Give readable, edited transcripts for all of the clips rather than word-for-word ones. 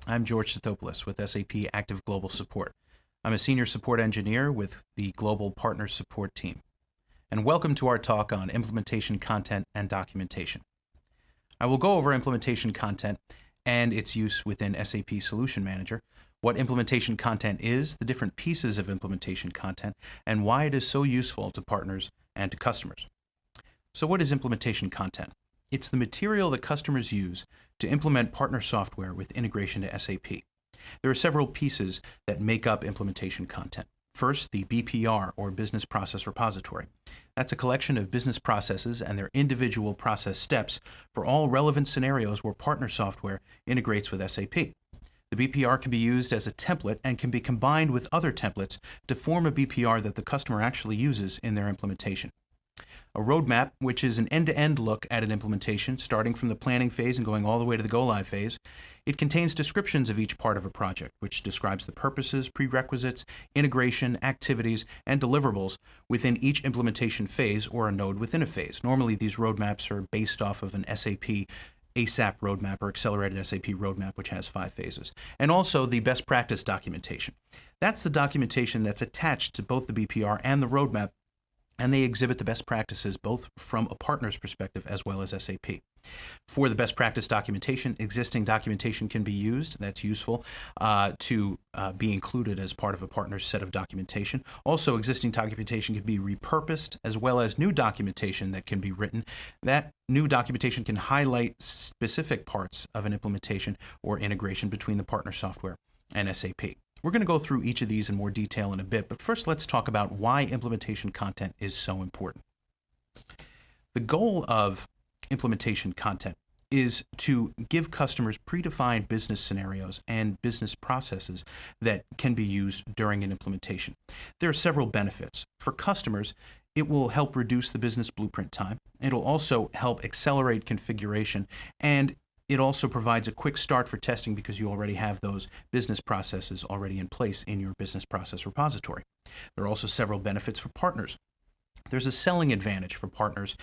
I'm George Sithopoulos with SAP Active Global Support. I'm a senior support engineer with the Global Partner Support team. And welcome to our talk on implementation content and documentation. I will go over implementation content and its use within SAP Solution Manager, what implementation content is, the different pieces of implementation content, and why it is so useful to partners and to customers. So what is implementation content? It's the material that customers use to implement partner software with integration to SAP. There are several pieces that make up implementation content. First, the BPR, or Business Process Repository. That's a collection of business processes and their individual process steps for all relevant scenarios where partner software integrates with SAP. The BPR can be used as a template and can be combined with other templates to form a BPR that the customer actually uses in their implementation. A roadmap, which is an end-to-end look at an implementation, starting from the planning phase and going all the way to the go-live phase. It contains descriptions of each part of a project, which describes the purposes, prerequisites, integration, activities, and deliverables within each implementation phase or a node within a phase. Normally, these roadmaps are based off of an SAP ASAP roadmap or accelerated SAP roadmap, which has 5 phases. And also the best practice documentation. That's the documentation that's attached to both the BPR and the roadmap, and they exhibit the best practices both from a partner's perspective as well as SAP. For the best practice documentation, existing documentation can be used. That's useful to be included as part of a partner's set of documentation. Also, existing documentation can be repurposed as well as new documentation that can be written. That new documentation can highlight specific parts of an implementation or integration between the partner software and SAP. We're going to go through each of these in more detail in a bit, but first let's talk about why implementation content is so important. The goal of implementation content is to give customers predefined business scenarios and business processes that can be used during an implementation. There are several benefits. For customers, it will help reduce the business blueprint time. It'll also help accelerate configuration, and it also provides a quick start for testing because you already have those business processes already in place in your business process repository. There are also several benefits for partners. There's a selling advantage for partners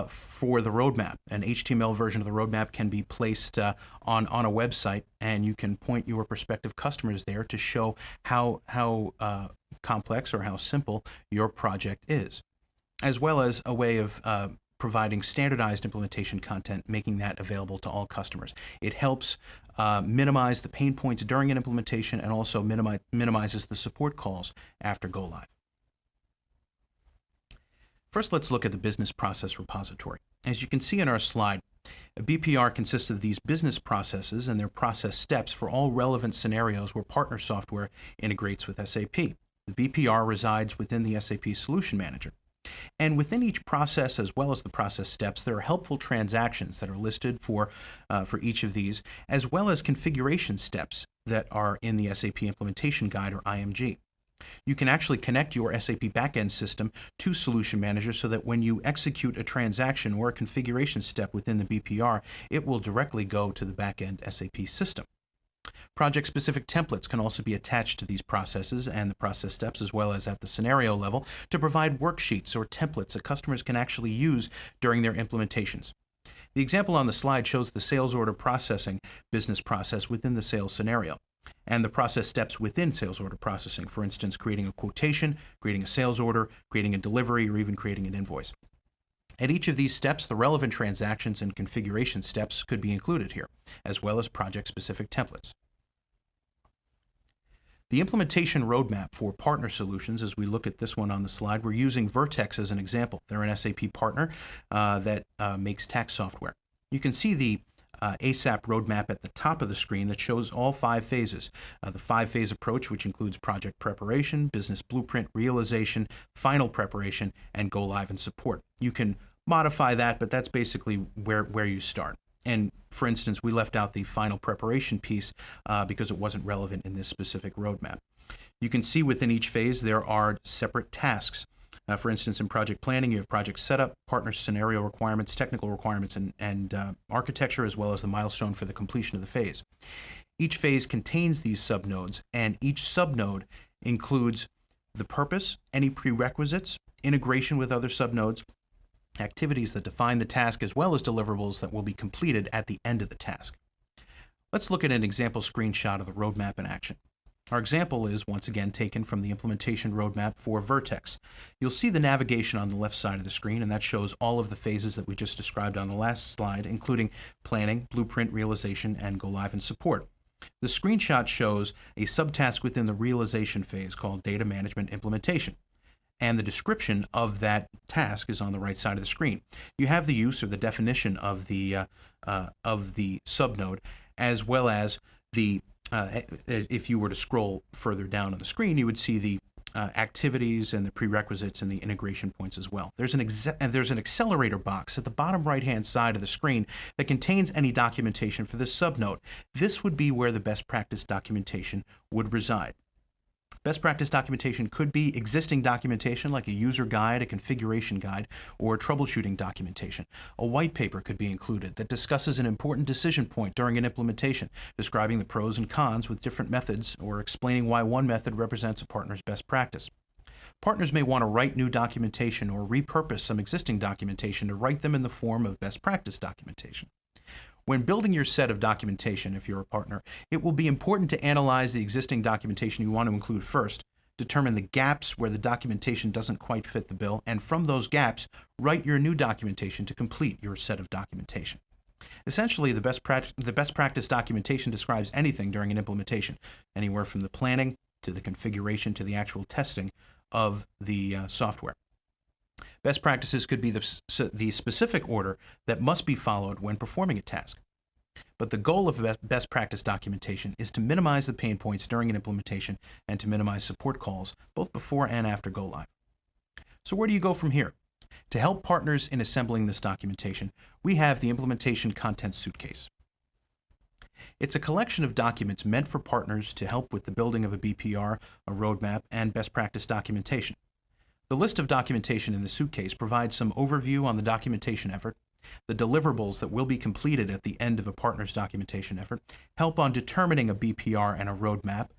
for the roadmap. An HTML version of the roadmap can be placed on a website, and you can point your prospective customers there to show how complex or how simple your project is, as well as a way of providing standardized implementation content, making that available to all customers. It helps minimize the pain points during an implementation and also minimizes the support calls after go live. First, let's look at the business process repository. As you can see in our slide, a BPR consists of these business processes and their process steps for all relevant scenarios where partner software integrates with SAP. The BPR resides within the SAP Solution Manager. And within each process, as well as the process steps, there are helpful transactions that are listed for each of these, as well as configuration steps that are in the SAP Implementation Guide, or IMG. You can actually connect your SAP backend system to Solution Manager so that when you execute a transaction or a configuration step within the BPR, it will directly go to the backend SAP system. Project-specific templates can also be attached to these processes and the process steps, as well as at the scenario level, to provide worksheets or templates that customers can actually use during their implementations. The example on the slide shows the sales order processing business process within the sales scenario, and the process steps within sales order processing, for instance, creating a quotation, creating a sales order, creating a delivery, or even creating an invoice. At each of these steps, the relevant transactions and configuration steps could be included here, as well as project-specific templates. The implementation roadmap for partner solutions, as we look at this one on the slide, we're using Vertex as an example. They're an SAP partner that makes tax software. You can see the ASAP roadmap at the top of the screen that shows all 5 phases. The 5-phase approach, which includes project preparation, business blueprint, realization, final preparation, and go live and support. You can modify that, but that's basically where you start. And for instance, we left out the final preparation piece because it wasn't relevant in this specific roadmap. You can see within each phase there are separate tasks. For instance, in project planning, you have project setup, partner scenario requirements, technical requirements, and architecture, as well as the milestone for the completion of the phase. Each phase contains these subnodes, and each subnode includes the purpose, any prerequisites, integration with other subnodes, activities that define the task, as well as deliverables that will be completed at the end of the task. Let's look at an example screenshot of the roadmap in action. Our example is once again taken from the implementation roadmap for Vertex. You'll see the navigation on the left side of the screen, and that shows all of the phases that we just described on the last slide, including planning, blueprint, realization, and go live and support. The screenshot shows a subtask within the realization phase called data management implementation. And the description of that task is on the right side of the screen. You have the use or the definition of the subnode, as well as the if you were to scroll further down on the screen, you would see the activities and the prerequisites and the integration points as well. There's an accelerator box at the bottom right-hand side of the screen that contains any documentation for this subnode. This would be where the best practice documentation would reside. Best practice documentation could be existing documentation like a user guide, a configuration guide, or troubleshooting documentation. A white paper could be included that discusses an important decision point during an implementation, describing the pros and cons with different methods or explaining why one method represents a partner's best practice. Partners may want to write new documentation or repurpose some existing documentation to write them in the form of best practice documentation. When building your set of documentation, if you're a partner, it will be important to analyze the existing documentation you want to include first, determine the gaps where the documentation doesn't quite fit the bill, and from those gaps, write your new documentation to complete your set of documentation. Essentially, the best practice documentation describes anything during an implementation, anywhere from the planning to the configuration to the actual testing of the software. Best practices could be the specific order that must be followed when performing a task. But the goal of best practice documentation is to minimize the pain points during an implementation and to minimize support calls both before and after go live. So where do you go from here? To help partners in assembling this documentation, we have the Implementation Content Suitcase. It's a collection of documents meant for partners to help with the building of a BPR, a roadmap, and best practice documentation. The list of documentation in the suitcase provides some overview on the documentation effort, the deliverables that will be completed at the end of a partner's documentation effort, help on determining a BPR and a roadmap,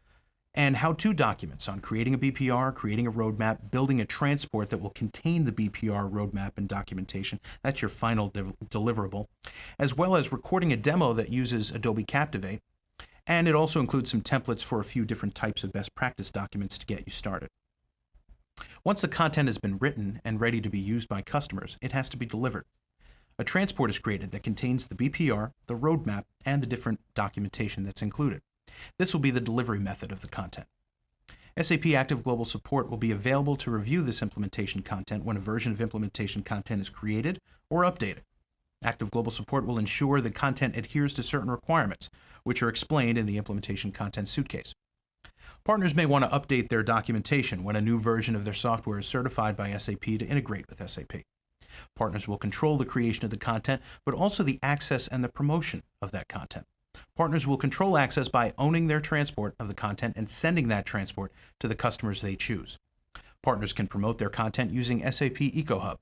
and how-to documents on creating a BPR, creating a roadmap, building a transport that will contain the BPR, roadmap, and documentation. That's your final deliverable, as well as recording a demo that uses Adobe Captivate, and it also includes some templates for a few different types of best practice documents to get you started. Once the content has been written and ready to be used by customers, it has to be delivered. A transport is created that contains the BPR, the roadmap, and the different documentation that's included. This will be the delivery method of the content. SAP Active Global Support will be available to review this implementation content when a version of implementation content is created or updated. Active Global Support will ensure the content adheres to certain requirements, which are explained in the Implementation Content Suitcase. Partners may want to update their documentation when a new version of their software is certified by SAP to integrate with SAP. Partners will control the creation of the content, but also the access and the promotion of that content. Partners will control access by owning their transport of the content and sending that transport to the customers they choose. Partners can promote their content using SAP EcoHub.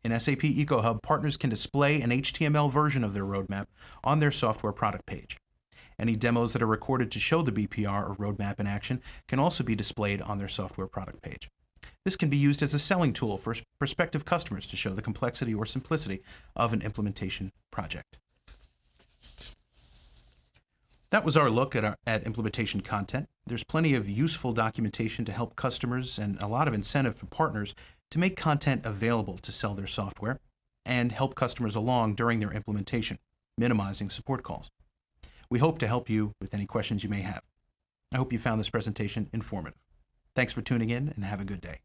In SAP EcoHub, partners can display an HTML version of their roadmap on their software product page. Any demos that are recorded to show the BPR or roadmap in action can also be displayed on their software product page. This can be used as a selling tool for prospective customers to show the complexity or simplicity of an implementation project. That was our look at implementation content. There's plenty of useful documentation to help customers and a lot of incentive for partners to make content available to sell their software and help customers along during their implementation, minimizing support calls. We hope to help you with any questions you may have. I hope you found this presentation informative. Thanks for tuning in and have a good day.